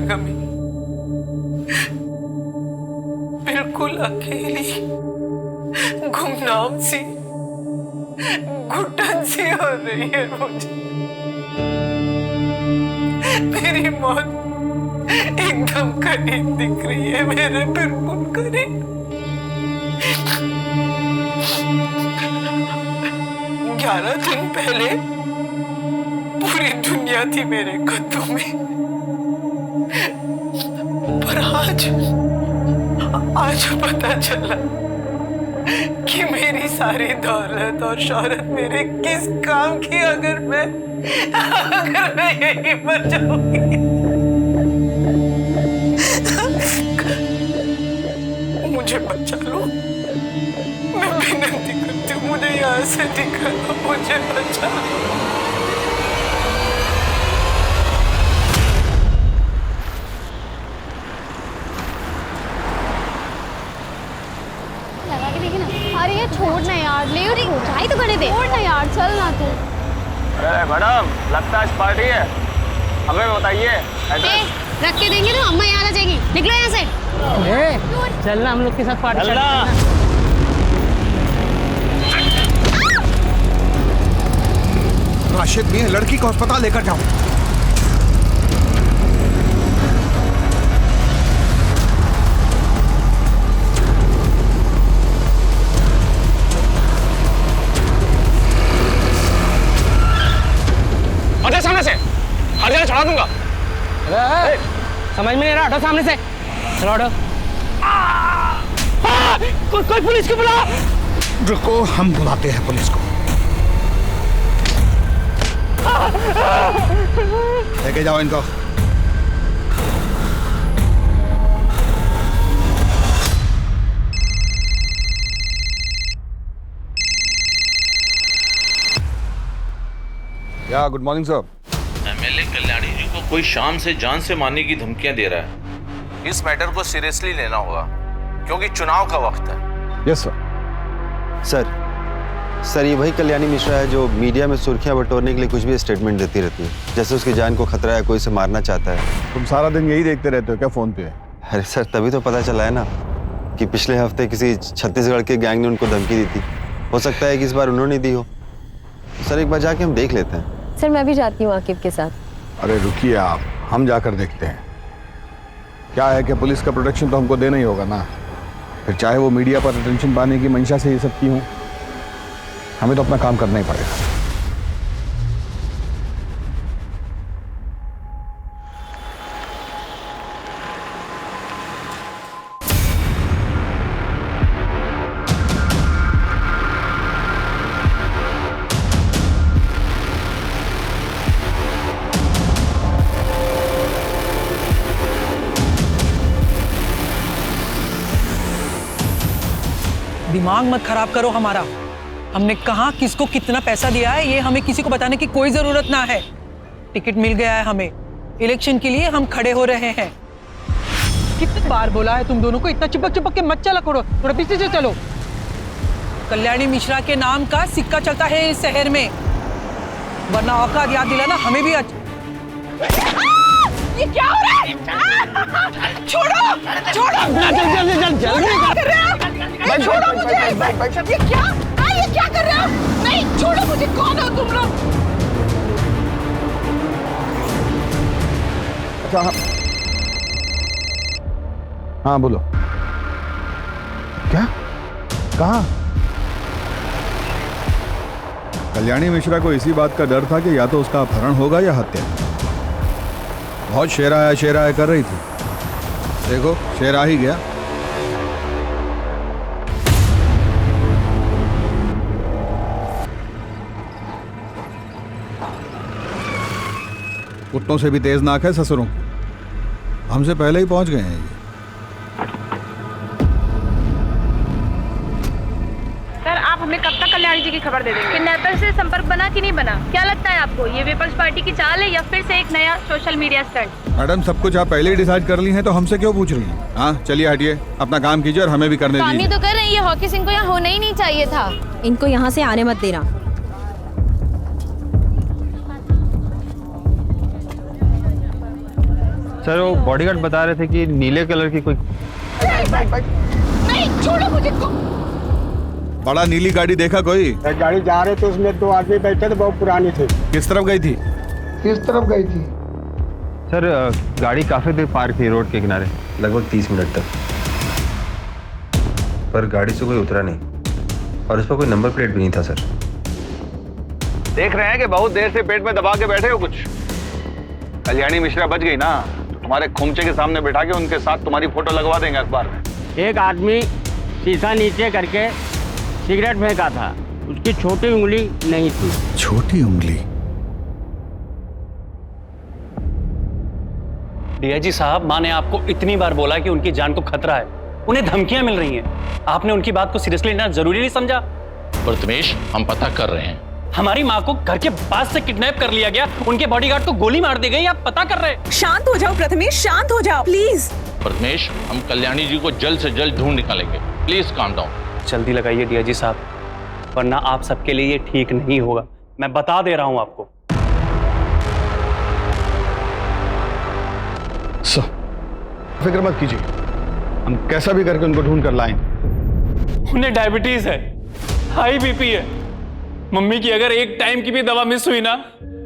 जगह में बिल्कुल अकेली गुमनाम सी घुटन सी हो रही है मुझे। मेरी मौत एकदम करीब दिख रही है, मेरे बिल्कुल करीब। 11 दिन पहले पूरी दुनिया थी मेरे कदमों में, पर आज पता चला कि मेरी सारी दौलत और शोहरत मेरे किस काम की, अगर मैं यहीं मर जाऊंगी। मुझे बचा लो, मैं विनती करती हूँ, मुझे यहाँ से निकालो, मुझे बचा लो। अरे ये छोड़ ना यार, ले और ट्राई तो करने दे। छोड़ ना यार, चल ना तू। अरे मैडम, लगता है आज पार्टी है, हमें बताइए। रख के देंगे तो अम्मा यहाँ आ जाएगी। निकलो यहाँ से। चलना हम लोग के साथ पार्टी। राशिद मियां, लड़की को अस्पताल लेकर जाओ। हटो सामने से, हर जगह चढ़ा दूंगा। समझ में नहीं रहा, हटो सामने से। चलो हटो। कोई पुलिस को बुला। रुको, हम बुलाते हैं पुलिस को। लेके जाओ इनको। या good morning sir. MLA Kalyani ji को कोई शाम से जान से मारने की धमकियां दे रहा है। इस मैटर को सीरियसली लेना होगा क्योंकि चुनाव का वक्त है। Yes sir. सर ये वही कल्याणी मिश्रा है जो मीडिया में सुर्खियां बटोरने के लिए कुछ भी स्टेटमेंट देती रहती है, जैसे उसकी जान को खतरा है, कोई उसे मारना चाहता है। तुम सारा दिन यही देखते रहते हो क्या फोन पे? अरे सर, तभी तो पता चला है ना कि पिछले हफ्ते किसी छत्तीसगढ़ के गैंग ने उनको धमकी दी थी। हो सकता है कि इस बार उन्होंने दी हो। सर एक बार जाके हम देख लेते हैं। सर मैं भी जाती हूँ आकिब के साथ। अरे रुकिए आप, हम जाकर देखते हैं। क्या है कि पुलिस का प्रोटेक्शन तो हमको देना ही होगा ना, फिर चाहे वो मीडिया पर अटेंशन पाने की मंशा से ये सब की हो, हमें तो अपना काम करना ही पड़ेगा। दिमाग मत खराब करो हमारा। हमने कहा किसको कितना पैसा दिया है ये हमें किसी को बताने की कोई जरूरत ना है। टिकट मिल गया है हमें, इलेक्शन के लिए हम खड़े हो रहे हैं। कितनी बार बोला है तुम दोनों को, इतना चिपक चिपक के मत चला करो, थोड़ा पीछे से चलो। कल्याणी मिश्रा के नाम का सिक्का चलता है इस शहर में, वरना औकात याद दिलाना हमें भी। ये क्या हो रहा है? छोड़ो, छोड़ो। छोड़ो मुझे। ये क्या? ये क्या कर रहे हो? नहीं, छोड़ो मुझे। कौन हो तुम लोग? अच्छा हाँ बोलो। क्या? कहाँ? कल्याणी मिश्रा को इसी बात का डर था कि या तो उसका अपहरण होगा या हत्या। बहुत शेरा कर रही थी, देखो शेर आ ही गया। कुत्तों से भी तेज नाक है ससुरों, हमसे पहले ही पहुंच गए हैं ये। सर आप हमें कब तक कल्याणी जी की खबर दे देंगे? किडनैपर से संपर्क बना कि नहीं बना? क्या लगता है आपको, ये विपक्ष पार्टी की चाल है या फिर से एक नया सोशल मीडिया स्टंट? मैडम सब कुछ आप पहले ही डिसाइड कर ली हैं तो हमसे क्यों पूछ रही हैं? हाँ चलिए हटिए, अपना काम कीजिए और हमें भी करने दीजिए। काम ही तो कर रही है, हॉकी सिंह को यहाँ होना ही नहीं चाहिए था। इनको यहाँ से आने मत देना। सर वो बॉडीगार्ड बता रहे थे कि नीले कलर की कोई नहीं, छोड़ो मुझे। बड़ा नीली गाड़ी देखा कोई? गाड़ी जा रहे थे, उसमें 2 आदमी बैठे थे, बहुत पुरानी थे। किस तरफ गई थी? किस तरफ गई थी? सर गाड़ी काफी देर पार्क थी रोड के किनारे, लगभग 30 मिनट तक, पर गाड़ी से कोई उतरा नहीं और उस पर कोई नंबर प्लेट भी नहीं था। सर देख रहे हैं कि बहुत देर से पेट में दबा के बैठे हो कुछ। कल्याणी मिश्रा बच गई ना, तो तुम्हारे खुमचे के सामने बैठा के उनके साथ तुम्हारी फोटो लगवा देंगे अखबार में। एक आदमी शीशा नीचे करके सिगरेट फेंका था, उसकी छोटी उंगली नहीं थी। छोटी उंगली? डीआईजी साहब, माँ ने आपको इतनी बार बोला कि उनकी जान को खतरा है, उन्हें धमकियां मिल रही हैं। आपने उनकी बात को सीरियसली लेना जरूरी नहीं समझा? प्रथमेश, हम पता कर रहे हैं। हमारी माँ को घर के पास से किडनैप कर लिया गया, उनके बॉडीगार्ड को गोली मार दी गई, आप पता कर रहे हैं? शांत हो जाओ प्रथमेश, शांत हो जाओ प्लीज। प्रथमेश, हम कल्याणी जी को जल्द से जल्द ढूंढ निकालेंगे। Please calm down. जल्दी लगाइए डीआईजी साहब, वरना आप सबके लिए ये ठीक नहीं होगा। मैं बता दे रहा हूं आपको। फिक्र मत कीजिए, हम कैसा भी करके उनको ढूंढ कर लाएंगे। उन्हें डायबिटीज है, हाई बीपी है। मम्मी की अगर एक टाइम की भी दवा मिस हुई ना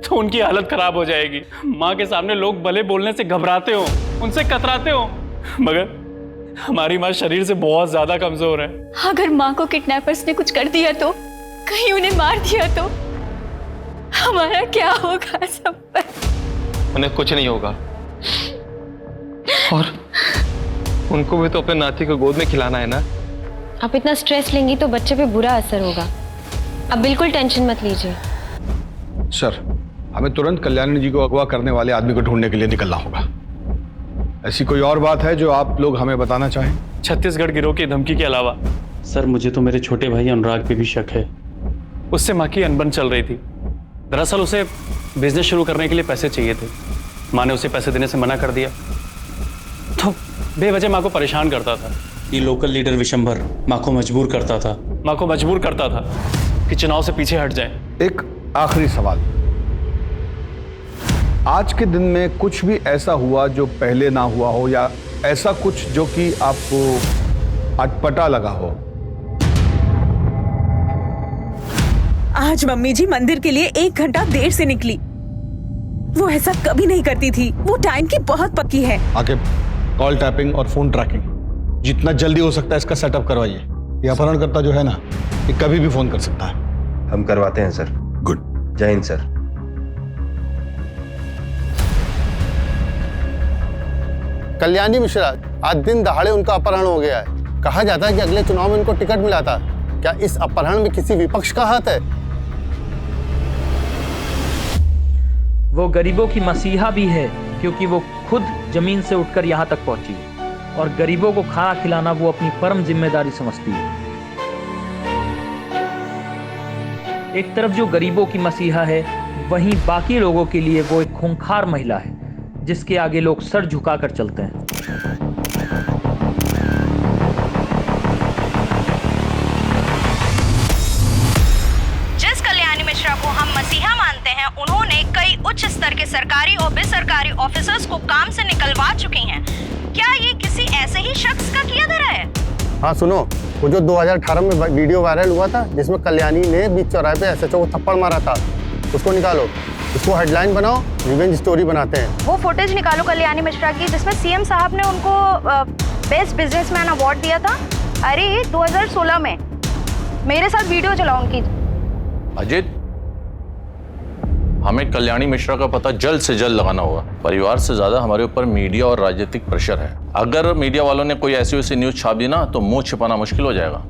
तो उनकी हालत खराब हो जाएगी। माँ के सामने लोग भले बोलने से घबराते हो, उनसे कतराते हो, मगर हमारी माँ शरीर से बहुत ज्यादा कमजोर है। अगर माँ को किडनैपर्स ने कुछ कर दिया तो, कहीं उन्हें मार दिया तो हमारा क्या होगा सब पर? उन्हें कुछ नहीं होगा, और उनको भी तो अपने नाती को गोद में खिलाना है ना। आप इतना स्ट्रेस लेंगी तो बच्चे पे बुरा असर होगा। अब बिल्कुल टेंशन मत लीजिए। सर, हमें तुरंत कल्याणी जी को अगवा करने वाले आदमी को ढूंढने के लिए निकलना होगा। ऐसी कोई और बात है जो आप लोग हमें बताना चाहें? छत्तीसगढ़ गिरोह की धमकी के अलावा सर, मुझे तो मेरे छोटे भाई अनुराग पे भी शक है। उससे माँ की अनबन चल रही थी। दरअसल उसे बिजनेस शुरू करने के लिए पैसे चाहिए थे। माँ ने उसे पैसे देने से मना कर दिया, तो बेवजह माँ को परेशान करता था। ये लोकल लीडर विशंभर माँ को मजबूर करता था कि चुनाव से पीछे हट जाए। एक आखिरी सवाल, आज के दिन में कुछ भी ऐसा हुआ जो पहले ना हुआ हो, या ऐसा कुछ जो कि आपको अटपटा लगा हो? आज मम्मी जी मंदिर के लिए 1 घंटा देर से निकली। वो ऐसा कभी नहीं करती थी, वो टाइम की बहुत पक्की है। आगे कॉल टैपिंग और फोन ट्रैकिंग जितना जल्दी हो सकता है इसका सेटअप करवाइए। ये अपहरणकर्ता जो है ना, ये कभी भी फोन कर सकता है। हम करवाते हैं सर। गुड। जय हिंद सर। कल्याणी मिश्रा, आज दिन दहाड़े उनका अपहरण हो गया है। कहा जाता है कि अगले चुनाव में उनको टिकट मिला था। क्या इस अपहरण में किसी विपक्ष का हाथ है? वो गरीबों की मसीहा भी है, क्योंकि वो खुद जमीन से उठकर यहाँ तक पहुंची और गरीबों को खाना खिलाना वो अपनी परम जिम्मेदारी समझती है। एक तरफ जो गरीबों की मसीहा है, वहीं बाकी लोगों के लिए वो एक खूंखार महिला है जिसके आगे लोग सर झुकाकर चलते हैं। जिस कल्याणी मिश्रा को हम मसीहा मानते हैं, उन्होंने कई उच्च स्तर के सरकारी और बेसरकारी ऑफिसर्स को काम से निकलवा चुकी हैं। क्या ये किसी ऐसे ही शख्स का किया धरा है? हाँ सुनो, वो जो 2018 में वीडियो वायरल हुआ था जिसमें कल्याणी ने बीच चौराहे पे एसएचओ को थप्पड़ मारा था, उसको निकालो, उसको हेडलाइन बनाओ, रिवेंज स्टोरी बनाते हैं। वो फुटेज निकालो कल्याणी मिश्रा की जिसमें सीएम साहब ने उनको बेस्ट बिजनेसमैन अवार्ड दिया था। अरे 2016 में मेरे साथ वीडियो चलाओ उनकी। अजित, हमें कल्याणी मिश्रा का पता जल्द से जल्द लगाना होगा। परिवार से ज्यादा हमारे ऊपर मीडिया और राजनीतिक प्रेशर है। अगर मीडिया वालों ने कोई ऐसी वैसी न्यूज छाप दी ना तो मुंह छिपाना मुश्किल हो जाएगा।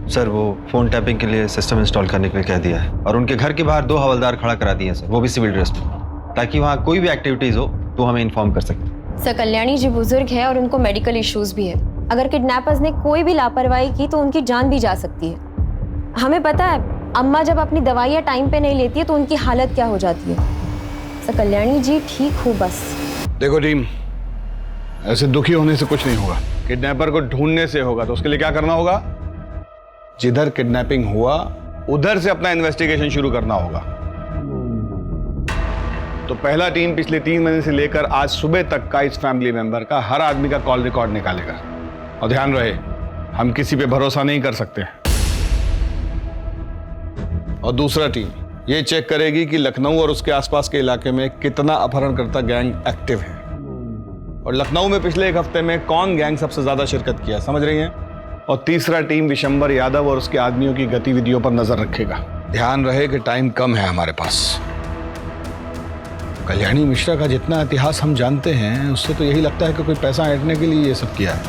सर, वो फोन टैपिंग के लिए सिस्टम इंस्टॉल करने के लिए कह दिया है और उनके घर के बाहर 2 हवलदार खड़ा करा दिए हैं सर, वो भी सिविल ड्रेस में, ताकि वहाँ कोई भी एक्टिविटीज हो तो हमें इन्फॉर्म कर सकते। सर, कल्याणी जी बुजुर्ग है और उनको मेडिकल इश्यूज भी है। अगर किडनैपर्स ने कोई भी लापरवाही की तो उनकी जान भी जा सकती है। हमें पता है अम्मा जब अपनी दवाइयाँ टाइम पे नहीं लेती है तो उनकी हालत क्या हो जाती है। सर, कल्याणी जी ठीक हो बस। देखो टीम, ऐसे दुखी होने से कुछ नहीं होगा। किडनैपर को ढूंढने से होगा। तो उसके लिए क्या करना होगा? जिधर किडनैपिंग हुआ उधर से अपना इन्वेस्टिगेशन शुरू करना होगा। तो पहला टीम पिछले 3 महीने से लेकर आज सुबह तक का इस फैमिली मेंबर का हर आदमी का कॉल रिकॉर्ड निकालेगा। और ध्यान रहे, हम किसी पे भरोसा नहीं कर सकते। और दूसरा टीम ये चेक करेगी कि लखनऊ और उसके आसपास के इलाके में कितना अपहरणकर्ता गैंग एक्टिव है, और लखनऊ में पिछले 1 हफ्ते में कौन गैंग सबसे ज्यादा शिरकत किया, समझ रही हैं? और तीसरा टीम विशंबर यादव और उसके आदमियों की गतिविधियों पर नजर रखेगा। ध्यान रहे कि टाइम कम है हमारे पास। कल्याणी मिश्रा का जितना इतिहास हम जानते हैं उससे तो यही लगता है कि कोई पैसा ऐंठने के लिए ये सब किया है,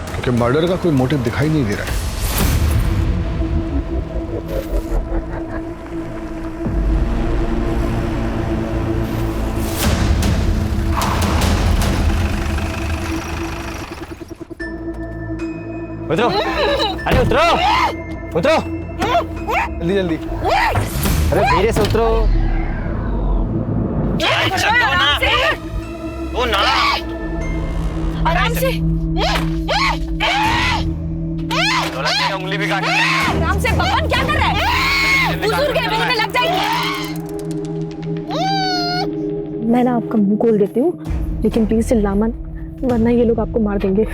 क्योंकि मर्डर का कोई मोटिव दिखाई नहीं दे रहा है। उतरो, अरे उतरो, उतरो, जल्दी जल्दी। अरे धीरे से उतरो। आराम से। उंगली भी काट। आराम से भगवान, क्या कर रहा है? बुजुर्ग है, मुंह में लग जाएंगे। मैं ना आपका मुंह खोल देती हूँ, लेकिन प्लीज चिल्ला मत, वरना ये लोग आपको मार देंगे।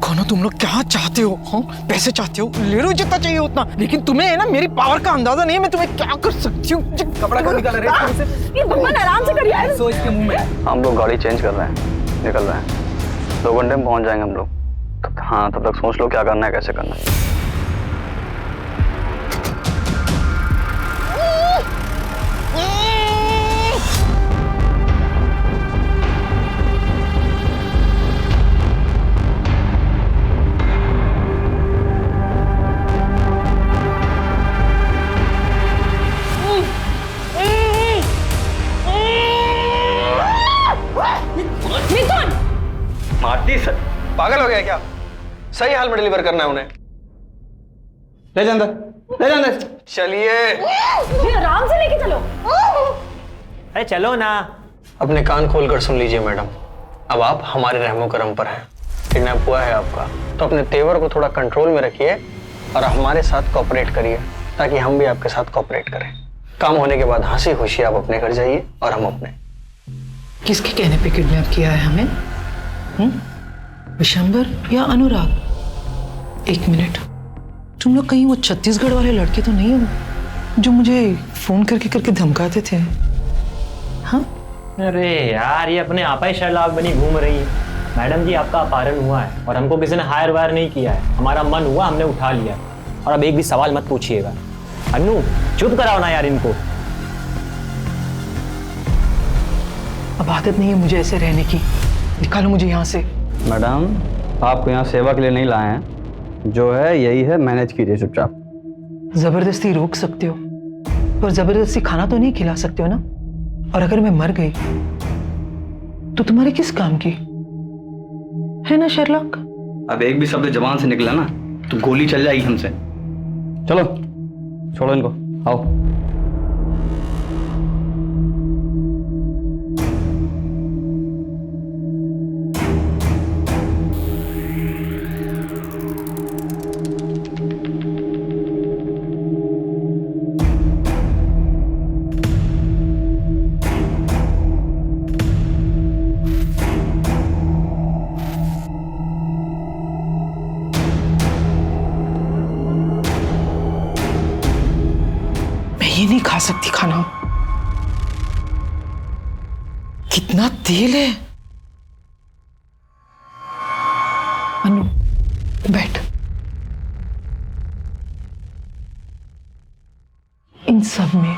कौनो तुम लोग क्या चाहते हो? हाँ, पैसे चाहते हो, ले लो जितना चाहिए उतना, लेकिन तुम्हें है ना मेरी पावर का अंदाजा नहीं है, मैं तुम्हें क्या कर सकती हूँ। कपड़ा क्यों निकाल रहे हैं? ये भगवान आराम से करिए यार। सो इसके मुंह में। हम लोग गाड़ी चेंज कर रहे हैं, निकल रहे हैं। 2 घंटे में पहुंच जाएंगे हम लोग। हाँ, तब तक सोच लो क्या करना है, कैसे करना है। मारती सर, पागल हो गया क्या? सही हाल में डिलीवर करना है उन्हें। ले जा अंदर, ले जा अंदर। चलिए आराम से लेके चलो। अरे चलो ना। अपने कान खोलकर सुन लीजिए मैडम, अब आप हमारे रहमो करम पर हैं। किडनैप हुआ है आपका, तो अपने तेवर को थोड़ा कंट्रोल में रखिए और हमारे साथ कोऑपरेट करिए, ताकि हम भी आपके साथ कोऑपरेट करें। काम होने के बाद हंसी खुशी आप अपने घर जाइए और हम अपने। किसके कहने पे किडनैप किया है हमें? विशंबर या अनुराग? 1 मिनट, तुम लोग कहीं वो छत्तीसगढ़ वाले लड़के तो नहीं हो जो मुझे फोन करके धमकाते थे? हाँ? अरे यार, ये अपने आपा ही शर्लाग बनी घूम रही है। मैडम जी, आपका अपहरण हुआ है और हमको किसी ने हायर वायर नहीं किया है। हमारा मन हुआ, हमने उठा लिया। और अब एक भी सवाल मत पूछिएगा। अन्नू, चुप कराओ ना यार इनको। अब आदत नहीं है मुझे ऐसे रहने की, निकालो मुझे यहाँ से। मैडम, आपको यहाँ सेवा के लिए नहीं लाए हैं, जो है यही है, मैनेज कीजिए चुपचाप। जबरदस्ती रोक सकते हो, पर जबरदस्ती खाना तो नहीं खिला सकते हो ना। और अगर मैं मर गई तो तुम्हारे किस काम की है ना शर्लॉक? अब एक भी शब्द जबान से निकला ना तो गोली चल जाएगी हमसे। चलो छोड़ो इनको, आओ। ये नहीं खा सकती खाना, कितना तेल है। अनु, बैठ। इन सब में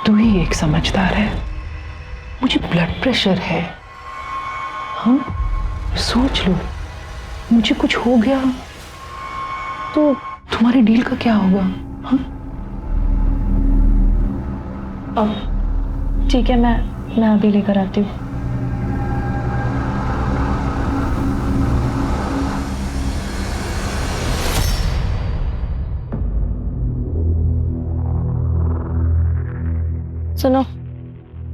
तू ही एक समझदार है। मुझे ब्लड प्रेशर है। हाँ, सोच लो, मुझे कुछ हो गया तो तुम्हारे डील का क्या होगा? हाँ, ठीक है, मैं अभी लेकर आती हूँ। सुनो,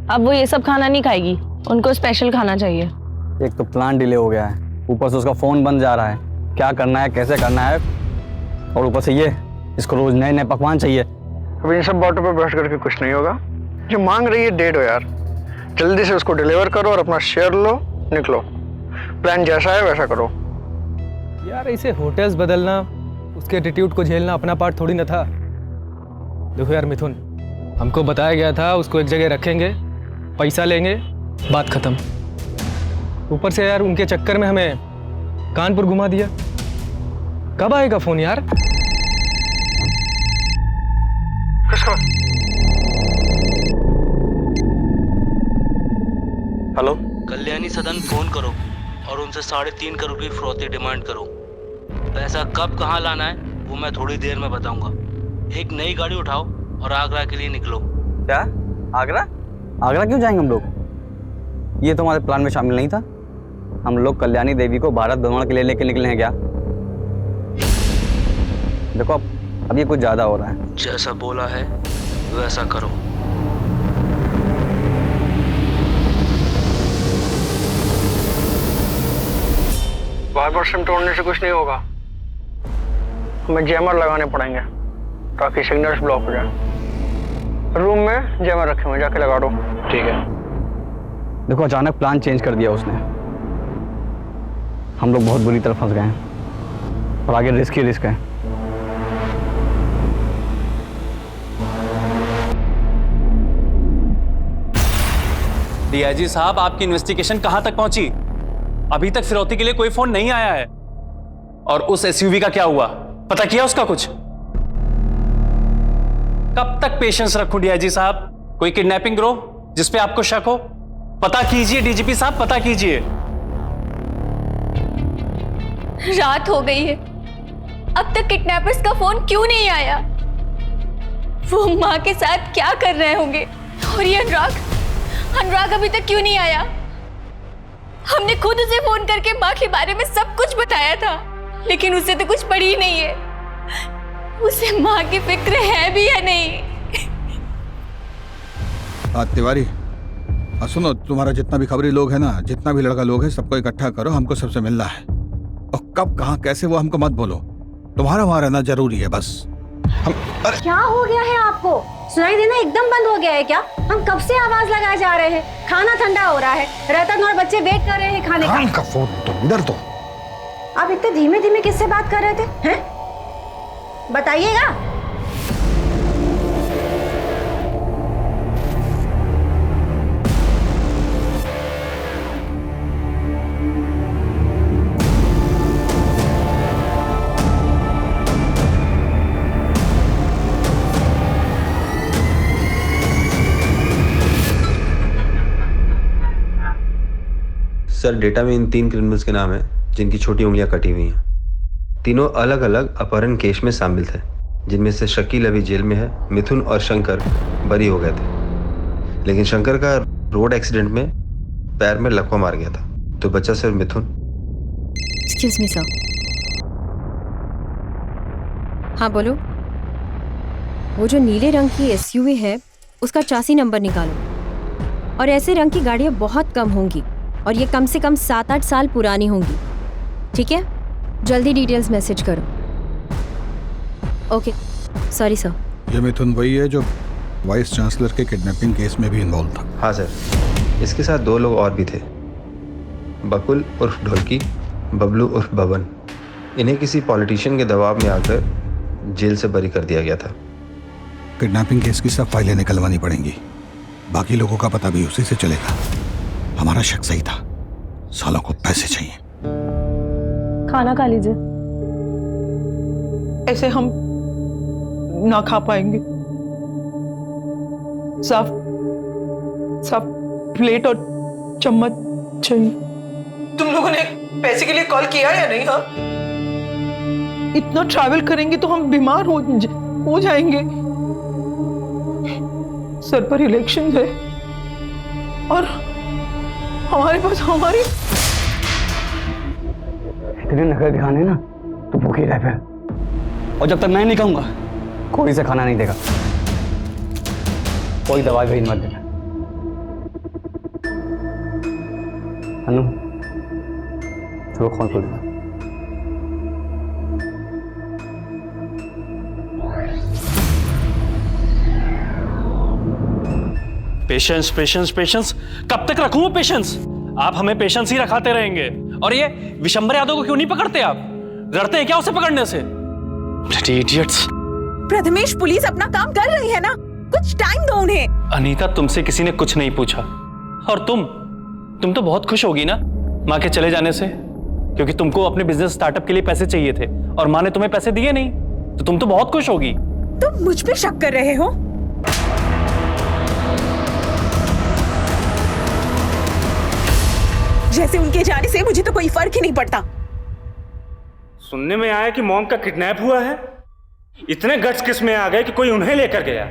अब वो ये सब खाना नहीं खाएगी, उनको स्पेशल खाना चाहिए। एक तो प्लान डिले हो गया है, ऊपर से उसका फोन बंद जा रहा है। क्या करना है, कैसे करना है, और ऊपर से ये इसको रोज नए नए पकवान चाहिए। अब इन सब बातों पर बहस करके कुछ नहीं होगा। जो मांग रही है दे दो यार, जल्दी से उसको डिलीवर करो और अपना शेयर लो, निकलो। प्लान जैसा है वैसा करो। यार ऐसे होटल्स बदलना, उसके एटीट्यूड को झेलना अपना पार्ट थोड़ी ना था। देखो यार मिथुन, हमको बताया गया था उसको एक जगह रखेंगे, पैसा लेंगे, बात खत्म। ऊपर से यार उनके चक्कर में हमें कानपुर घुमा दिया। कब आएगा फोन यार? किसका? हेलो, कल्याणी सदन फोन करो और उनसे 3.5 करोड़ की फिरौती डिमांड करो। पैसा कब कहाँ लाना है वो मैं थोड़ी देर में बताऊंगा। एक नई गाड़ी उठाओ और आगरा के लिए निकलो। क्या? आगरा? आगरा क्यों जाएंगे हम लोग? ये तो हमारे प्लान में शामिल नहीं था। हम लोग कल्याणी देवी को भारत भ्रमण के लिए लेके निकले हैं क्या? देखो अब ये कुछ ज्यादा हो रहा है। जैसा बोला है वैसा करो। बार-बार सिम तोड़ने से कुछ नहीं होगा, हमें जैमर लगाने पड़ेंगे ताकि सिग्नल्स ब्लॉक हो जाए। रूम में जैमर रखे हुए, जाके लगा दो। ठीक है। देखो अचानक प्लान चेंज कर दिया उसने। हम लोग बहुत बुरी तरह फंस गए हैं और आगे रिस्क ही रिस्क है। डीआईजी साहब, आपकी इन्वेस्टिगेशन कहां तक पहुंची? अभी तक फिरौती के लिए कोई फोन नहीं आया है। और उस एसयूवी का क्या हुआ, पता किया उसका कुछ? कब तक पेशेंस रखूं डीआईजी साहब? कोई किडनैपिंग ग्रोह जिसपे आपको शक हो? पता कीजिए डीजीपी साहब, पता कीजिए। रात हो गई है, अब तक किडनैपर्स का फोन क्यों नहीं आया? वो माँ के साथ क्या कर रहे होंगे? और ये अनुराग अभी तक क्यों नहीं आया? हमने खुद उसे फोन करके माँ के बारे में सब कुछ बताया था, लेकिन उसे तो कुछ पड़ी ही नहीं है। उसे माँ की फिक्र है भी या नहीं? तिवारी, सुनो, तुम्हारा जितना भी खबरी लोग है ना, जितना भी लड़का लोग है, सबको इकट्ठा करो, हमको सबसे मिलना है। और कब कहाँ कैसे वो हमको मत बोलो, तुम्हारा वहां रहना जरूरी है बस। क्या हो गया है आपको? सुनाई देना एकदम बंद हो गया है क्या? हम कब से आवाज लगाए जा रहे हैं, खाना ठंडा हो रहा है, रतन और बच्चे वेट कर रहे हैं खाने का। फोन तो इधर दो। आप इतने धीमे धीमे किससे बात कर रहे थे हैं? बताइएगा। सर, डेटा में इन 3 क्रिमिनल्स के नाम हैं जिनकी छोटी उंगलियां कटी हुई हैं। तीनों अलग अलग अपहरण केस में शामिल थे, जिनमें से शकील अभी जेल में है, मिथुन और शंकर बरी हो गए थे। लेकिन शंकर का रोड एक्सीडेंट में पैर में लकवा मार गया था, तो बचा सिर्फ मिथुन। Excuse me sir. हाँ बोलो। वो जो नीले रंग की एसयूवी है उसका चासी नंबर निकालो। और ऐसे रंग की गाड़ियाँ बहुत कम होंगी और ये कम से कम 7-8 साल पुरानी होंगी। ठीक है, जल्दी डिटेल्स मैसेज करो। Okay, sorry sir. ये मिथुन वही है जो वाइस चांसलर के किडनैपिंग केस में भी इन्वॉल्व था? हाँ सर, इसके साथ 2 लोग और भी थे, बकुल उर्फ ढोलकी, बबलू उर्फ बबन। इन्हें किसी पॉलिटिशियन के दबाव में आकर जेल से बरी कर दिया गया था। किडनैपिंग केस की सब फाइलें निकलवानी पड़ेंगी, बाकी लोगों का पता भी उसी से चलेगा। हमारा शक सही था, सालों को पैसे चाहिए। खाना खा लीजिए। ऐसे हम ना खा पाएंगे। साफ साफ प्लेट और चम्मच चाहिए। तुम लोगों ने पैसे के लिए कॉल किया या नहीं? हाँ, इतना ट्रैवल करेंगे तो हम बीमार हो जाएंगे। सर पर इलेक्शन है और हमारे पास हमारी इतने नखरे दिखाने ना तो भूखी रह फिर। और जब तक मैं नहीं कहूंगा कोई से खाना नहीं देगा, कोई दवाई भी मत देना। अनु, चलो फोन खोल दो। पेशेंस पेशेंस पेशेंस, कब तक रखूं पेशेंस? आप हमें पेशेंस ही रखाते रहेंगे। और ये विशंबर यादव को क्यों नहीं पकड़ते आप? डरते हैं क्या उसे पकड़ने से? इडियट्स। प्रथमेश, पुलिस अपना काम कर रही है ना, कुछ टाइम दो उन्हें। अनीता, तुमसे किसी ने कुछ नहीं पूछा। और तुम तो बहुत खुश होगी ना माँ के चले जाने से, क्योंकि तुमको अपने बिजनेस स्टार्टअप के लिए पैसे चाहिए थे और माँ ने तुम्हें पैसे दिए नहीं, तो तुम तो बहुत खुश होगी। तुम मुझ पे शक कर रहे हो? जैसे उनके जाने से मुझे तो कोई फर्क ही नहीं पड़ता। सुनने में आया कि मॉम का किडनैप हुआ है। इतने गट्स किस में आ गए कि कोई उन्हें लेकर गया।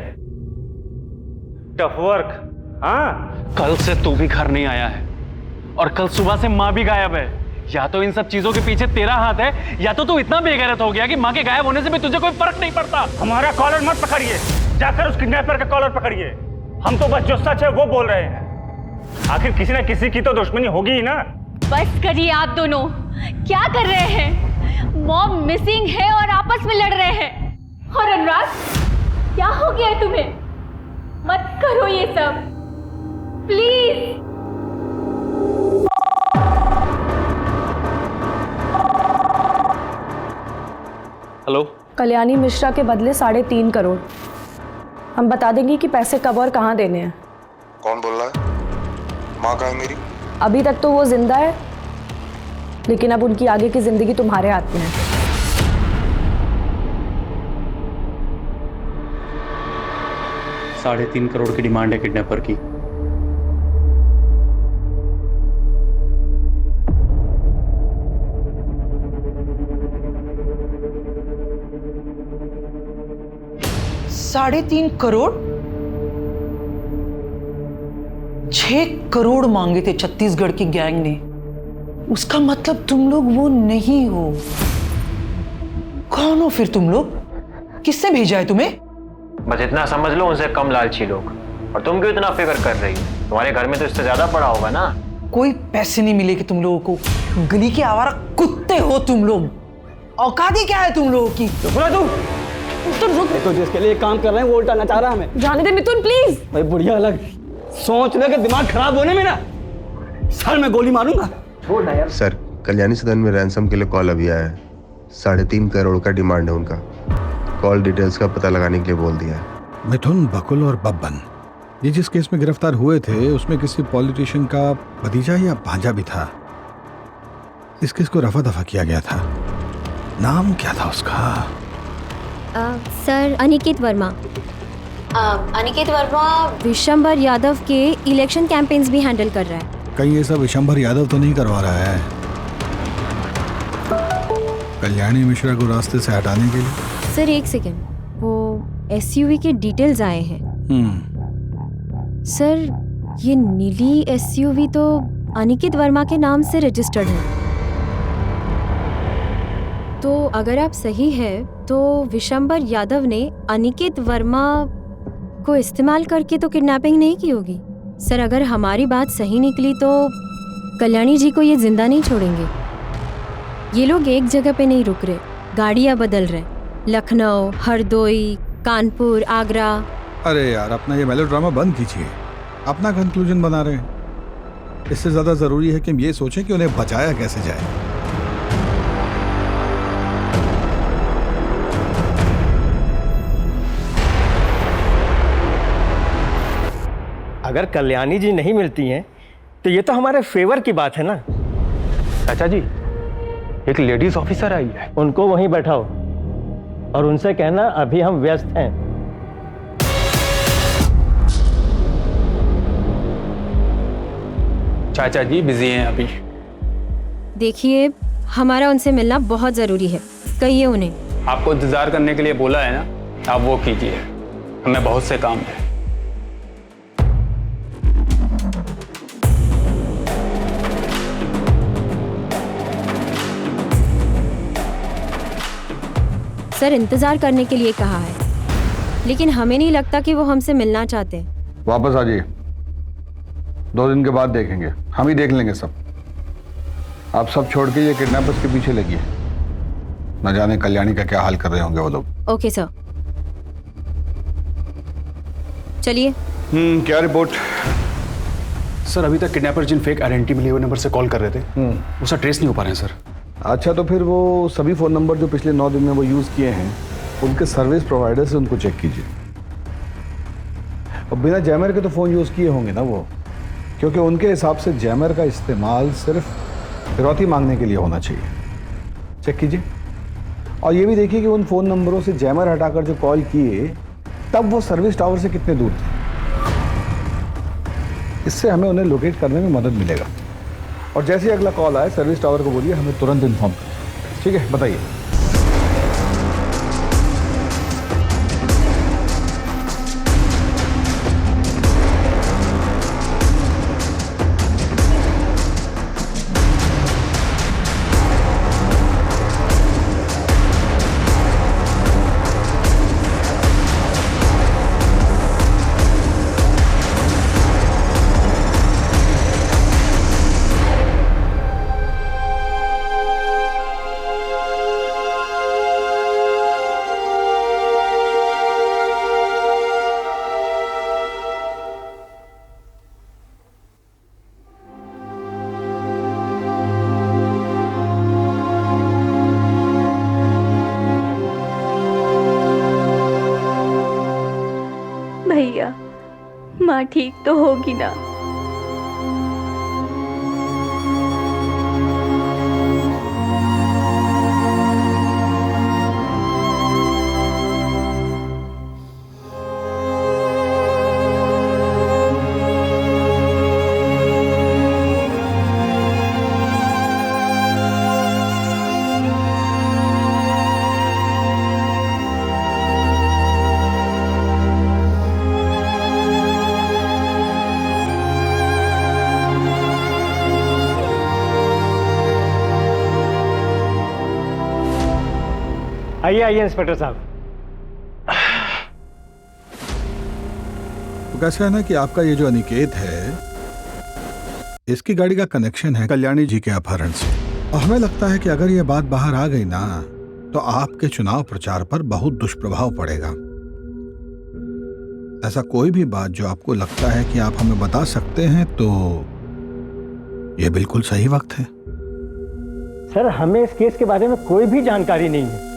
Tough work. हाँ, कल से तू भी घर नहीं आया है और कल सुबह से माँ भी गायब है। या तो इन सब चीजों के पीछे तेरा हाथ है, या तो तू इतना बेगैरत हो गया कि माँ के गायब होने से भी तुझे कोई फर्क नहीं पड़ता। हमारा कॉलर मत पकड़िए, जाकर उस किडनैपर का कॉलर पकड़िए। हम तो बस जो सच है वो बोल रहे हैं। आखिर किसी ना किसी की तो दुश्मनी होगी ही ना। बस करिए आप दोनों, क्या कर रहे हैं? मॉम मिसिंग है और आपस में लड़ रहे हैं। और अनुराग, क्या हो गया है तुम्हें? मत करो ये सब, प्लीज। हेलो, कल्याणी मिश्रा के बदले 3.5 करोड़। हम बता देंगे कि पैसे कब और कहाँ देने हैं। कौन बोल रहा है? माँ कहाँ है मेरी? अभी तक तो वो जिंदा है, लेकिन अब उनकी आगे की जिंदगी तुम्हारे हाथ में है। $3.5 करोड़ की डिमांड है किडनैपर की। $3.5 करोड़? 6 करोड़ मांगे थे छत्तीसगढ़ की गैंग ने। उसका मतलब तुम लोग वो नहीं हो। कौन हो फिर तुम लोग? किसने भेजा है तुम्हें? बस इतना समझ लो, उनसे कम लालची लोग। और तुम क्यों इतना फिक्र कर रही हो? तुम्हारे घर में तो इससे ज्यादा पड़ा होगा ना। कोई पैसे नहीं मिलेगे तुम लोगों को। गली के आवारा कुत्ते हो तुम लोग। औकात ही क्या है तुम लोगों की? तो जिसके लिए काम कर रहे हैं वो उल्टाना चाह रहा है हमें। जाने दे मिथुन, प्लीज। भाई बुढ़िया अलग सोचने के दिमाग खराब होने में ना सर में गोली मारूंगा। छोड़ ना यार। सर, कल्याणी सदन में रैंसम के लिए कॉल अभी आया है। 3.5 करोड़ का डिमांड है उनका। कॉल डिटेल्स का पता लगाने के लिए बोल दिया है। मिथुन, बकुल और बब्बन, ये जिस केस में गिरफ्तार हुए थे उसमें किसी पॉलिटिशियन का भतीजा या भांजा भी था। इस केस को रफा दफा किया गया था। नाम क्या था उसका? सर, अनिकेत वर्मा। अनिकेत वर्मा विशंबर यादव के इलेक्शन कैंपेन्स भी हैंडल कर रहा है। कहीं ये सब विशंबर यादव तो नहीं करवा रहा है कल्याणी मिश्रा को रास्ते से हटाने के लिए? सर एक सेकेंड, वो एसयूवी के डिटेल्स आए हैं। सर, ये नीली एसयूवी तो अनिकेत वर्मा के नाम से रजिस्टर्ड है। तो अगर आप सही है तो विशंबर यादव ने अनिकेत वर्मा को इस्तेमाल करके तो किडनैपिंग नहीं की होगी। सर, अगर हमारी बात सही निकली तो कल्याणी जी को ये जिंदा नहीं छोड़ेंगे। ये लोग एक जगह पे नहीं रुक रहे, गाड़ियाँ बदल रहे। लखनऊ, हरदोई, कानपुर, आगरा। अरे यार, अपना ये मेलोड्रामा बंद कीजिए। अपना कंक्लूजन बना रहे हैं। इससे ज्यादा जरूरी है कि हम ये सोचें कि उन्हें बचाया कैसे जाए। अगर कल्याणी जी नहीं मिलती हैं तो ये तो हमारे फेवर की बात है ना। चाचा जी, एक लेडीज ऑफिसर आई है, उनको वहीं बैठाओ और उनसे कहना अभी हम व्यस्त हैं। चाचा जी बिजी हैं अभी। देखिए, हमारा उनसे मिलना बहुत जरूरी है, कहिए उन्हें। आपको इंतजार करने के लिए बोला है ना, आप वो कीजिए। हमें बहुत से काम है। सर, इंतजार करने के लिए कहा है, लेकिन हमें नहीं लगता कि वो हमसे मिलना चाहते हैं। वापस आ जाइए, 2 दिन के बाद देखेंगे। हम ही देख लेंगे सब। आप सब छोड़ के ये किडनैपर्स के पीछे लगी है। न जाने कल्याणी का क्या हाल कर रहे होंगे वो लोग। ओके सर, चलिए। क्या रिपोर्ट? सर अभी तक किडनैपर जिन फेक आइडेंटिटी मिली हुए नंबर से कॉल कर रहे थे वो सर ट्रेस नहीं हो पा रहे हैं सर। अच्छा, तो फिर वो सभी फ़ोन नंबर जो पिछले 9 दिन में वो यूज़ किए हैं उनके सर्विस प्रोवाइडर से उनको चेक कीजिए। और बिना जैमर के तो फ़ोन यूज़ किए होंगे ना वो, क्योंकि उनके हिसाब से जैमर का इस्तेमाल सिर्फ फिरौती मांगने के लिए होना चाहिए। चेक कीजिए। और ये भी देखिए कि उन फ़ोन नंबरों से जैमर हटाकर जो कॉल किए तब वो सर्विस टावर से कितने दूर थे। इससे हमें उन्हें लोकेट करने में मदद मिलेगा। और जैसे ही अगला कॉल आए सर्विस टावर को बोलिए हमें तुरंत इन्फॉर्म करें। ठीक है, बताइए। भैया, माँ ठीक तो होगी ना? आइए आइए इंस्पेक्टर साहब। तो कैसा है ना कि आपका ये जो अनिकेत है इसकी गाड़ी का कनेक्शन है कल्याणी जी के अपहरण से। और हमें लगता है कि अगर ये बात बाहर आ गई ना तो आपके चुनाव प्रचार पर बहुत दुष्प्रभाव पड़ेगा। ऐसा कोई भी बात जो आपको लगता है कि आप हमें बता सकते हैं तो ये बिल्कुल सही वक्त है। सर हमें इस केस के बारे में कोई भी जानकारी नहीं है।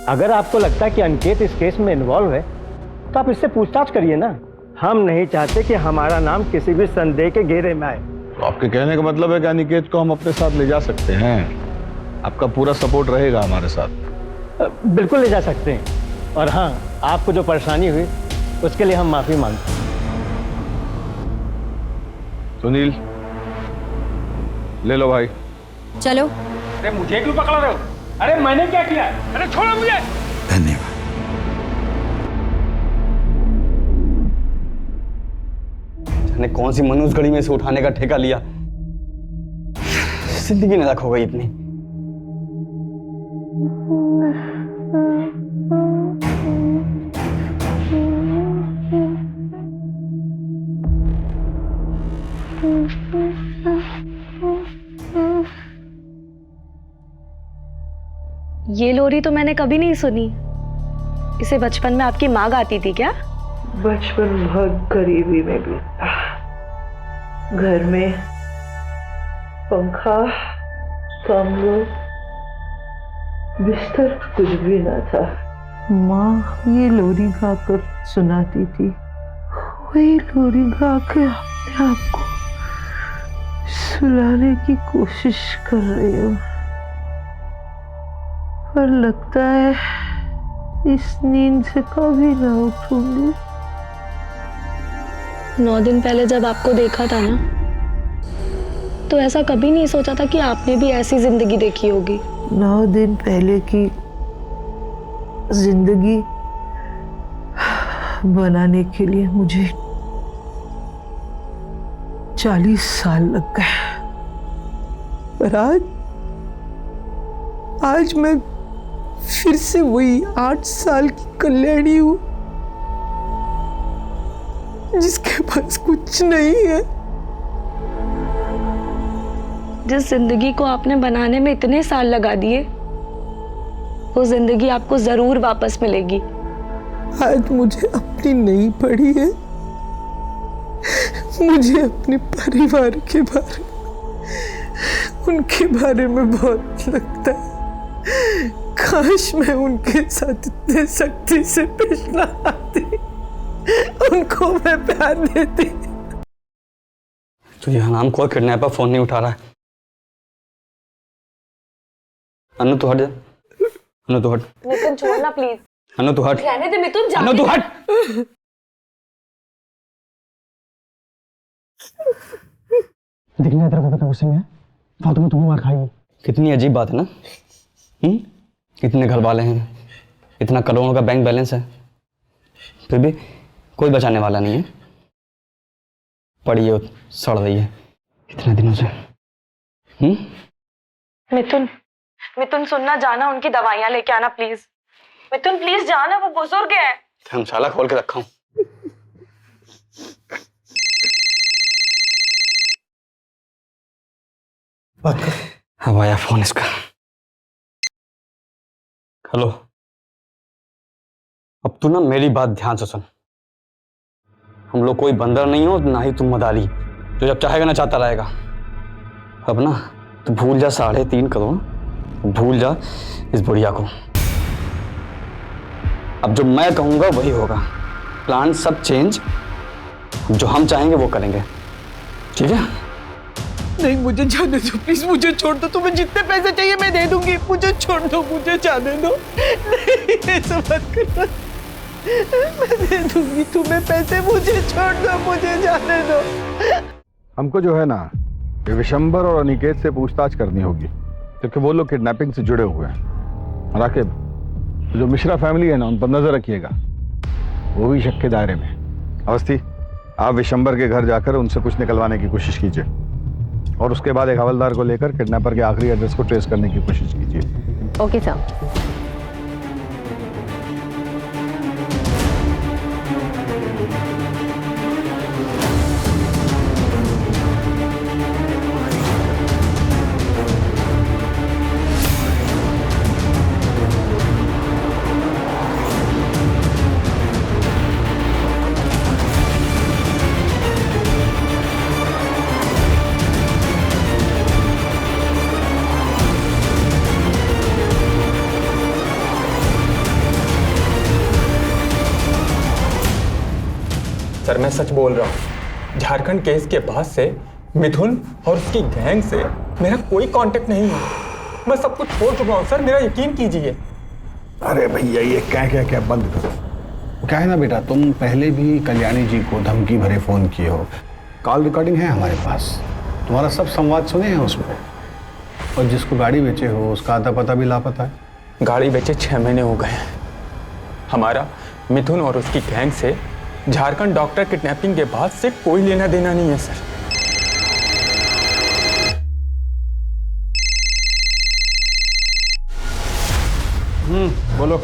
अगर आपको लगता है कि अनिकेत इस केस में इन्वॉल्व है तो आप इससे पूछताछ करिए ना। हम नहीं चाहते कि हमारा नाम किसी भी संदेह के घेरे में आए। तो आपके कहने का मतलब है कि अनिकेत को हम अपने साथ ले जा सकते हैं? आपका पूरा सपोर्ट रहेगा हमारे साथ? बिल्कुल ले जा सकते हैं। और हाँ, आपको जो परेशानी हुई उसके लिए हम माफी मांगते हैं। सुनील, ले लो भाई। चलो। अरे मुझे क्यों पकड़ रहे हो? अरे मैंने क्या किया? अरे छोड़ो मुझे। धन्यवाद। जाने कौन सी मनुष्य घड़ी में से उठाने का ठेका लिया। जिंदगी नरक हो गई इतनी। ये लोरी तो मैंने कभी नहीं सुनी। इसे बचपन में आपकी माँ गाती थी क्या? बचपन बहुत गरीबी में बीता। घर में पंखा, कमरा, बिस्तर कुछ भी न था। माँ ये लोरी गाकर सुनाती थी। वही लोरी गा के अपने आप को सुलाने की कोशिश कर रही हूँ, पर लगता है इस नींद से कभी ना उठूंगी। 9 दिन पहले जब आपको देखा था ना, तो ऐसा कभी नहीं सोचा था कि आपने भी ऐसी जिंदगी देखी होगी। 9 दिन पहले की जिंदगी बनाने के लिए मुझे 40 साल लग गए, पर आज मैं फिर से वही 8 साल की कल्याणी हूं जिसके पास कुछ नहीं है। जिस जिंदगी को आपने बनाने में इतने साल लगा दिए, वो जिंदगी आपको जरूर वापस मिलेगी। आज मुझे अपनी नहीं पड़ी है, मुझे अपने परिवार के बारे उनके बारे में बहुत लगता है। काश मैं उनके साथ इतने सख्ती से पेश न आती, उनको मैं प्यार देती। तुझे हराम खोर किडनैपर फोन नहीं उठा रहा है। अनु तू हट जा। अनु तू हट। मिथुन छोड़ना प्लीज। अनु तू हट। रहने दे मिथुन, जाने अनु तू दे। हट। दिखने तेरे को पता गुस्से में फालतू में तुम्हें मार खाएगी। कितनी अजीब बात है ना। इतने घर वाले हैं, इतना करोड़ों का बैंक बैलेंस है, फिर भी कोई बचाने वाला नहीं है। पड़ी है, सड़ रही है इतने दिनों से। मिथुन, मिथुन सुनना, जाना उनकी दवाइयाँ लेके आना प्लीज। मिथुन प्लीज जाना, वो बुजुर्ग है। धर्मशाला खोल के रखा हूँ। अब आया फोन इसका। हेलो, अब तू ना मेरी बात ध्यान से सुन। हम लोग कोई बंदर नहीं हो, ना ही तुम मदारी जो जब चाहेगा ना चाहता रहेगा। अब ना तू भूल जा 3.5 करोड़, भूल जा इस बुढ़िया को। अब जो मैं कहूंगा वही होगा। प्लान सब चेंज, जो हम चाहेंगे वो करेंगे, ठीक है? नहीं, मुझे जाने दो प्लीज, मुझे छोड़ दो। तुम्हें जितने पैसे चाहिए मैं दे दूंगी, मुझे छोड़ दो, मुझे जाने दो। नहीं, ऐसा मत करना, मैं दे दूंगी तुम्हें पैसे, मुझे छोड़ दो, मुझे जाने दो। हमको जो है ना, ये विशंबर और अनिकेत से पूछताछ करनी होगी, क्योंकि वो लोग किडनैपिंग से जुड़े हुए हैं। राकिब, जो मिश्रा फैमिली है ना, उन पर नजर रखिएगा, वो भी शक के दायरे में। अवस्थी, आप विशंबर के घर जाकर उनसे कुछ निकलवाने की कोशिश कीजिए, और उसके बाद एक हवलदार को लेकर किडनैपर के आखिरी एड्रेस को ट्रेस करने की कोशिश कीजिए। Okay sir. सर मैं सच बोल रहा हूँ, झारखंड केस के बाद से मिथुन और उसकी गैंग से मेरा कोई कांटेक्ट नहीं है। मैं सब कुछ छोड़ चुका हूँ सर, मेरा यकीन कीजिए। अरे भैया, ये क्या बंद करो। क्या है ना बेटा, तुम पहले भी कल्याणी जी को धमकी भरे फोन किए हो। कॉल रिकॉर्डिंग है हमारे पास, तुम्हारा सब संवाद सुने हैं उसमें। और जिसको गाड़ी बेचे हो उसका आता पता भी लापता है। गाड़ी बेचे 6 महीने हो गए हैं। हमारा मिथुन और उसकी गैंग से झारखंड डॉक्टर किडनैपिंग के बाद से कोई लेना देना नहीं है सर। बोलो।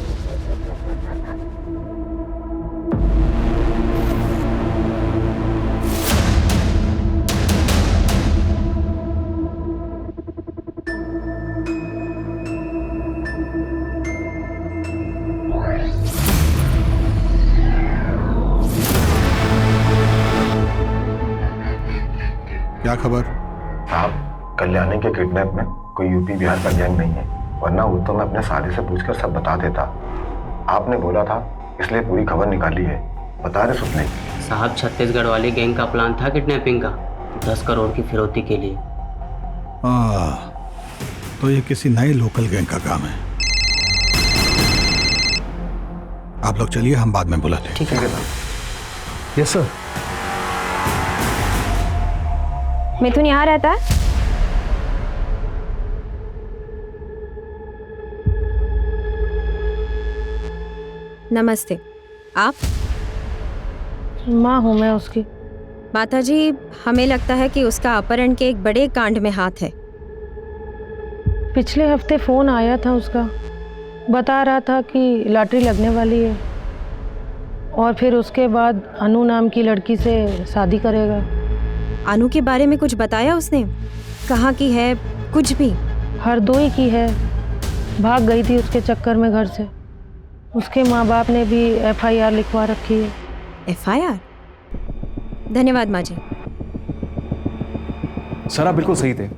क्या खबर? साहब, कल्याणी के किडनैप में कोई यूपी बिहार का गैंग नहीं है, वरना वो तो मैं अपने साले से पूछकर सब बता देता। आपने बोला था इसलिए पूरी खबर निकाली है। बता रहे सुन नहीं साहब, छत्तीसगढ़ वाली गैंग का प्लान था किडनैपिंग का 10 करोड़ की फिरौती के लिए। तो ये किसी नए लोकल गैंग का काम है। आप लोग चलिए, हम बाद में बुलाते हैं। ठीक है। Yes sir. मिथुन यहाँ रहता है? नमस्ते, आप? माँ हूँ मैं उसकी। माता जी, हमें लगता है कि उसका अपहरण के एक बड़े कांड में हाथ है। पिछले हफ्ते फ़ोन आया था उसका, बता रहा था कि लॉटरी लगने वाली है और फिर उसके बाद अनु नाम की लड़की से शादी करेगा। अनु के बारे में कुछ बताया उसने? कहाँ की है? कुछ भी? हरदोई की है, भाग गई थी उसके चक्कर में घर से। उसके माँ बाप ने भी FIR लिखवा रखी है। FIR? धन्यवाद माँ जी। सर आप बिल्कुल सही थे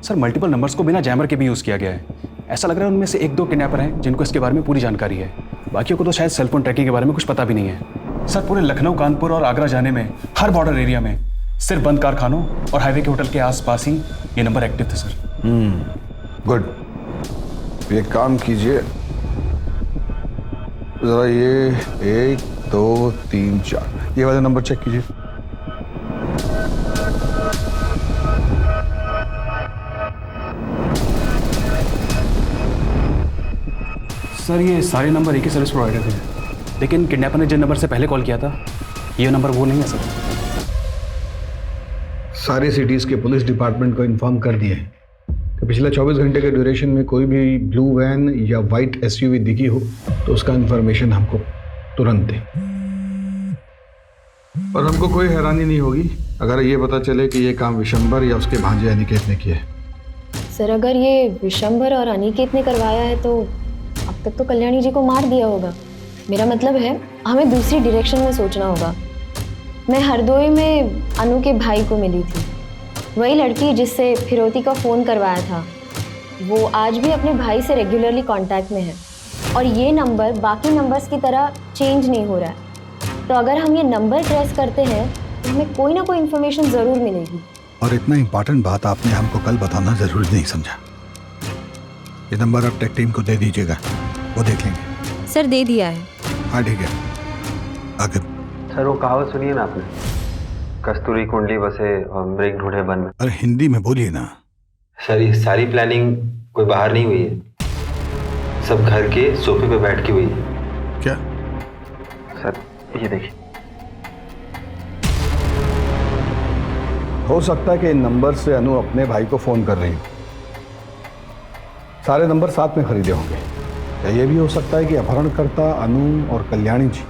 सर, मल्टीपल नंबर्स को बिना जैमर के भी यूज़ किया गया है। ऐसा लग रहा है उनमें से 1-2 किडनैपर हैं जिनको इसके बारे में पूरी जानकारी है, बाकियों को तो शायद सेलफोन ट्रैकिंग के बारे में कुछ पता भी नहीं है। सर पूरे लखनऊ, कानपुर और आगरा जाने में हर बॉर्डर एरिया में सिर्फ बंद कारखानों और हाईवे के होटल के आसपास ही ये नंबर एक्टिव थे सर। गुड। ये काम कीजिए जरा, ये 1 2 3 4 ये वाला नंबर चेक कीजिए। सर ये सारे नंबर एक ही सर्विस प्रोवाइडर थे, लेकिन किडनैपर ने जिन नंबर से पहले कॉल किया था ये नंबर वो नहीं है सर। सारे सिटीज़ के पुलिस डिपार्टमेंट को इन्फॉर्म कर दिए हैं कि पिछले 24 घंटे के ड्यूरेशन में कोई भी ब्लू वैन या वाइट SUV दिखी हो तो उसका इन्फॉर्मेशन हमको तुरंत दें। और हमको कोई हैरानी नहीं होगी अगर ये पता चले कि ये काम विशंबर या उसके भांजे अनिकेत ने किया है। सर अगर ये विशंबर और अनिकेत ने करवाया है तो अब तक तो कल्याणी जी को मार दिया होगा। मेरा मतलब है हमें दूसरी डायरेक्शन में सोचना होगा। मैं हरदोई में अनु के भाई को मिली थी, वही लड़की जिससे फिरौती का फ़ोन करवाया था, वो आज भी अपने भाई से रेगुलरली कांटेक्ट में है और ये नंबर बाकी नंबर्स की तरह चेंज नहीं हो रहा है। तो अगर हम ये नंबर ट्रेस करते हैं तो हमें कोई ना कोई इन्फॉर्मेशन ज़रूर मिलेगी। और इतना इम्पोर्टेंट बात आपने हमको कल बताना ज़रूरी नहीं समझा। ये नंबर आप टेक टीम को दे दीजिएगा, वो देख लेंगे। सर दे दिया है। हाँ ठीक है, आगे। सर वो कहावत सुनिए ना आपने, कस्तूरी कुंडली बसे और मृग ढूंढे वन में। अरे हिंदी में बोलिए ना। सर ये सारी प्लानिंग कोई बाहर नहीं हुई है, सब घर के सोफे पे बैठ के हुई है। क्या? सर ये देखिए। हो सकता है कि इन नंबर से अनु अपने भाई को फोन कर रही हो। सारे नंबर साथ में खरीदे होंगे। या ये भी हो सकता है कि अपहरणकर्ता अनु और कल्याणी जी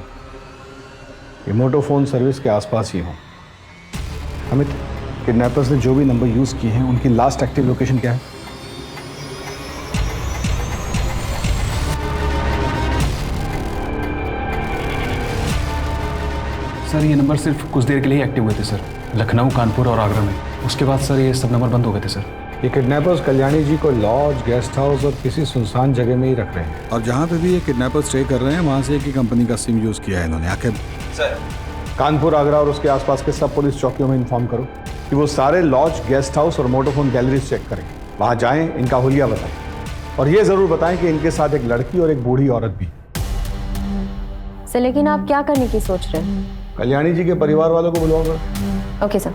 ये मोटोफोन सर्विस के आसपास ही हों। अमित, किडनैपर्स ने जो भी नंबर यूज किए हैं उनकी लास्ट एक्टिव लोकेशन क्या है? सर ये नंबर सिर्फ कुछ देर के लिए ही एक्टिव हुए थे सर, लखनऊ, कानपुर और आगरा में। उसके बाद सर ये सब नंबर बंद हो गए थे सर। ये किडनैपर्स कल्याणी जी को लॉज, गेस्ट हाउस और किसी सुनसान जगह में ही रख रहे हैं। और जहाँ पे भी ये किडनैपर्स स्टे कर रहे हैं वहाँ से एक ही कंपनी का सिम यूज किया है इन्होंने। आखिर सर कानपुर, आगरा और उसके आसपास के सब पुलिस चौकियों में इन्फॉर्म करो कि वो सारे लॉज, गेस्ट हाउस और मोटोफोन गैलरीज चेक करें। वहाँ जाएं, इनका हुलिया बताएं और ये जरूर बताएं कि इनके साथ एक लड़की और एक बूढ़ी औरत भी। सर लेकिन आप क्या करने की सोच रहे हैं? कल्याणी जी के परिवार वालों को बुलवाओगे। Okay sir.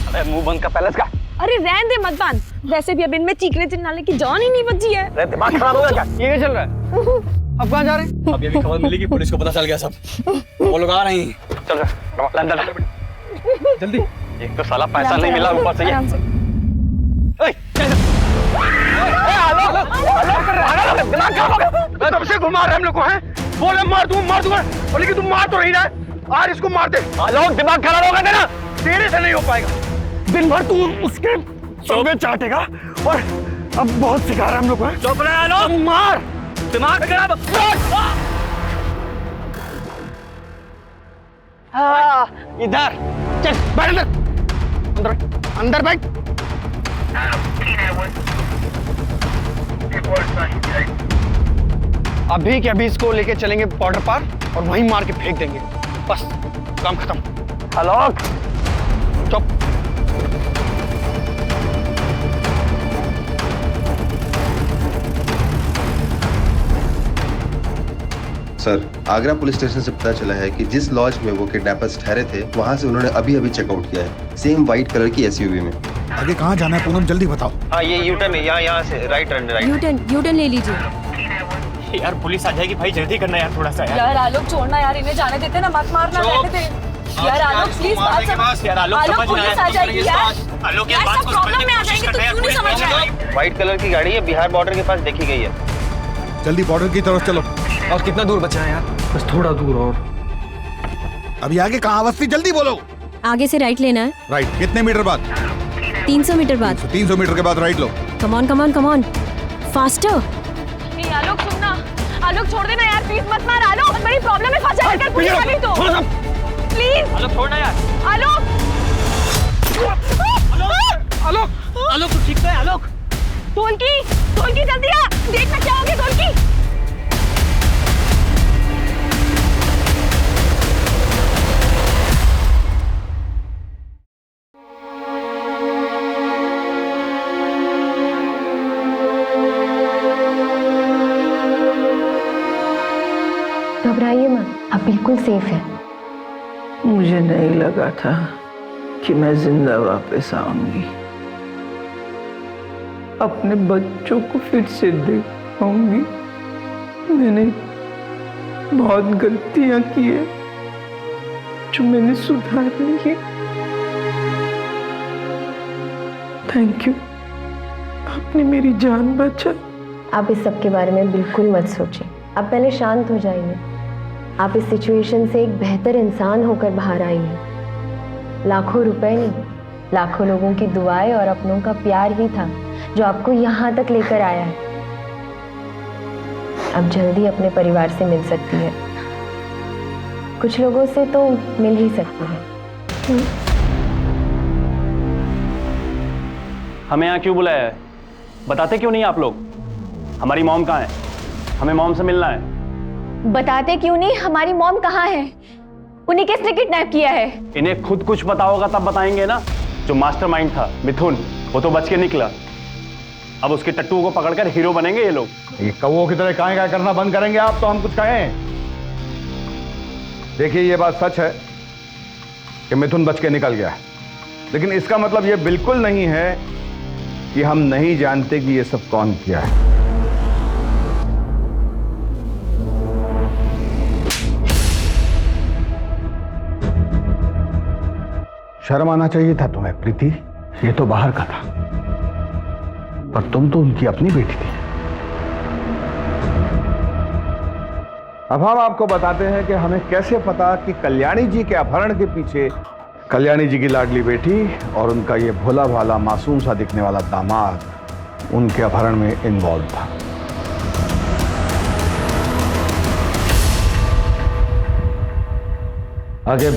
अरे मुंह बंद का पैलेस का। अरे रहने दे, मत बांध। वैसे भी अब इनमें चीखने चिल्लाने की जान ही नहीं बची है। अरे दिमाग खराब हो गया क्या? ये क्या चल रहा है? अब कहाँ जा रहे हैं? अब ये भी खबर मिली कि पुलिस को पता चल गया सब, वो लोग आ रहे हैं। चल रहा अंदर जल्दी। एक तो साला पैसा नहीं मिला, ऊपर से दिमाग खराब हो गया। तब से घुमा रहे हम लोग को हैं, बोले मार दूंगा, लेकिन तुम मार तो नहीं रहा। आज इसको मार दे। लोग दिमाग खराब हो गया ना, तेरे से नहीं हो पाएगा। दिन भर तू उसके चौबे चाटेगा और अब बहुत सिखा रहा है हम लोग को। चुप रहे लोग, मार, दिमाग खराब। हाँ इधर चल, बैठ अंदर, अंदर बैठ। अभी के अभी इसको लेके चलेंगे बॉर्डर पार और वहीं मार के फेंक देंगे, बस काम खत्म। हेलो चुप। सर आगरा पुलिस स्टेशन से पता चला है कि जिस लॉज में वो किडनैपर्स ठहरे थे वहां से उन्होंने अभी चेकआउट किया है, सेम व्हाइट कलर की SUV में। आगे कहाँ जाना है पूनम, जल्दी बताओ। हाँ ये यूटर्न है, यहाँ से राइट टर्न, राइट। यूटर्न ले लीजिए। यार पुलिस आ जाएगी भाई, जल्दी करना यार थोड़ा सा। यार आलोक छोड़ना यार, इन्हें जाने देते ना, मत मारना, रहने दे। यार आलोक प्लीज बात समझ। यार आलोक पुलिस आ जाएगी यार। आलोक यार बात को प्रॉब्लम में आ जाएंगे तो क्यों नहीं समझ रहा है? व्हाइट कलर की गाड़ी है, बिहार बॉर्डर के पास देखी गई है। जल्दी बॉर्डर की तरफ चलो। और कितना दूर बचा है यार? बस थोड़ा दूर और। अभी आगे कहाँ अवस्थी, जल्दी बोलो। आगे से राइट लेना है। राइट कितने मीटर बाद? 300 मीटर बाद। 300 मीटर के बाद right low. Come on come on come on, faster. नहीं आलोक सुनना, आलोक छोड़ देना यार, प्लीज मत मार आलोक, बहुत बड़ी प्रॉब्लम है, फंस जाएगा पुलिस वाली तो। प्लीज आलोक छोड़ना यार। आलोक आलोक आलोक तू ठीक तो है आलोक? ढोलकी जल्दी आ, देखना क्या हो गया ढोलकी। घबराइए मत, आप बिल्कुल सेफ है। मुझे नहीं लगा था कि मैं जिंदा वापस आऊंगी, अपने बच्चों को फिर से देख पाऊंगी। मैंने बहुत गलतियां की है जो मैंने सुधार ली है। थैंक यू, आपने मेरी जान बचाई। आप इस सब के बारे में बिल्कुल मत सोचिए, आप पहले शांत हो जाइए। आप इस सिचुएशन से एक बेहतर इंसान होकर बाहर आई हैं। लाखों रुपए नहीं, लाखों लोगों की दुआएं और अपनों का प्यार ही था जो आपको यहाँ तक लेकर आया है। अब जल्दी अपने परिवार से मिल सकती है, कुछ लोगों से तो मिल ही सकती है। हमें यहाँ क्यों बुलाया है? बताते क्यों नहीं आप लोग? हमारी मॉम कहाँ है? हमें मॉम से मिलना है। बताते क्यों नहीं? हमारी मॉम कहाँ है? उन्हें किसने किडनैप किया है? इन्हें खुद कुछ पता होगा तब बताएंगे ना। जो मास्टरमाइंड था मिथुन, वो तो बच के निकला। अब उसके टट्टू को पकड़कर हीरो बनेंगे ये लोग। ये कौवों की तरह काय करना बंद करेंगे आप तो हम कुछ कहें। देखिए ये बात सच है कि मिथुन बच के निकल गया है, लेकिन इसका मतलब ये बिल्कुल नहीं है कि हम नहीं जानते कि ये सब कौन किया है। शर्म आना चाहिए था तुम्हें प्रीति, ये तो बाहर का था, पर तुम तो उनकी अपनी बेटी थी। अब हम आपको बताते हैं कि हमें कैसे पता कि कल्याणी जी के अपहरण के पीछे कल्याणी जी की लाडली बेटी और उनका ये भोला भाला मासूम सा दिखने वाला दामाद उनके अपहरण में इन्वॉल्व था। आगे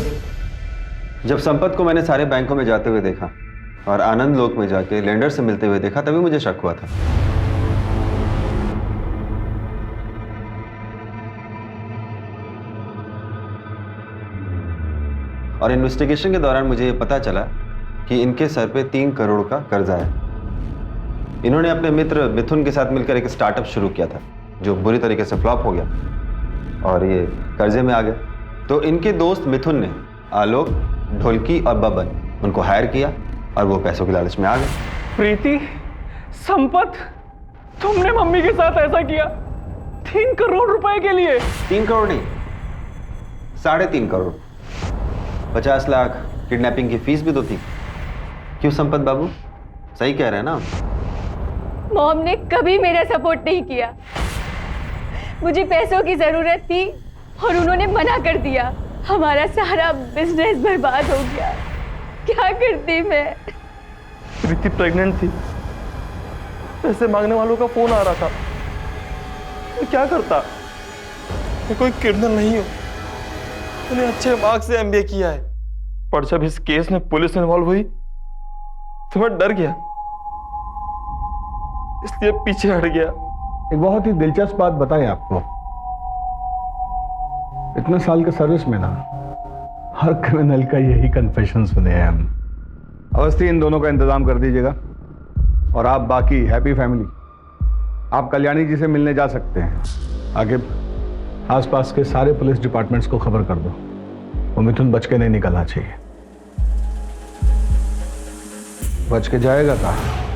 जब संपत को मैंने सारे बैंकों में जाते हुए देखा और आनंद लोक में जाके लेंडर से मिलते हुए देखा, तभी मुझे शक हुआ था। और इन्वेस्टिगेशन के दौरान मुझे ये पता चला कि इनके सर पे 3 करोड़ का कर्जा है। इन्होंने अपने मित्र मिथुन के साथ मिलकर एक स्टार्टअप शुरू किया था जो बुरी तरीके से फ्लॉप हो गया और ये कर्जे में आ गए। तो इनके दोस्त मिथुन ने आलोक, ढोलकी और बबन उनको हायर किया और वो पैसों की लालच में आ गए। प्रीति, संपत, तुमने मम्मी के साथ ऐसा किया 3 करोड़ रुपए के लिए? 3 करोड़ नहीं, 3.5 करोड़। 50 लाख किडनैपिंग की फीस भी तो थी। क्यों संपत बाबू, सही कह रहे हैं ना? मॉम ने कभी मेरा सपोर्ट नहीं किया। मुझे पैसों की जरूरत थी और उन्होंने मना कर दिया। हमारा सारा बिजनेस बर्बाद हो गया। क्या करती मैं? प्रीति प्रेग्नेंट थी, पैसे मांगने वालों का फोन आ रहा था। मैं क्या करता? मैं कोई क्रिमिनल नहीं हूं, मैंने अच्छे मार्क्स से MBA किया है। पर जब इस केस में पुलिस इन्वॉल्व हुई तो मैं डर गया, इसलिए पीछे हट गया। एक बहुत ही दिलचस्प बात बताएं आपको, इतने साल के सर्विस में ना हर क्रिमिनल का यही कन्फेशन सुने हैं हम। अवस्थी इन दोनों का इंतजाम कर दीजिएगा और आप बाकी हैप्पी फैमिली आप कल्याणी जी से मिलने जा सकते हैं। आगे आसपास के सारे पुलिस डिपार्टमेंट्स को खबर कर दो, वो मिथुन बच के नहीं निकलना चाहिए। बच के जाएगा कहाँ?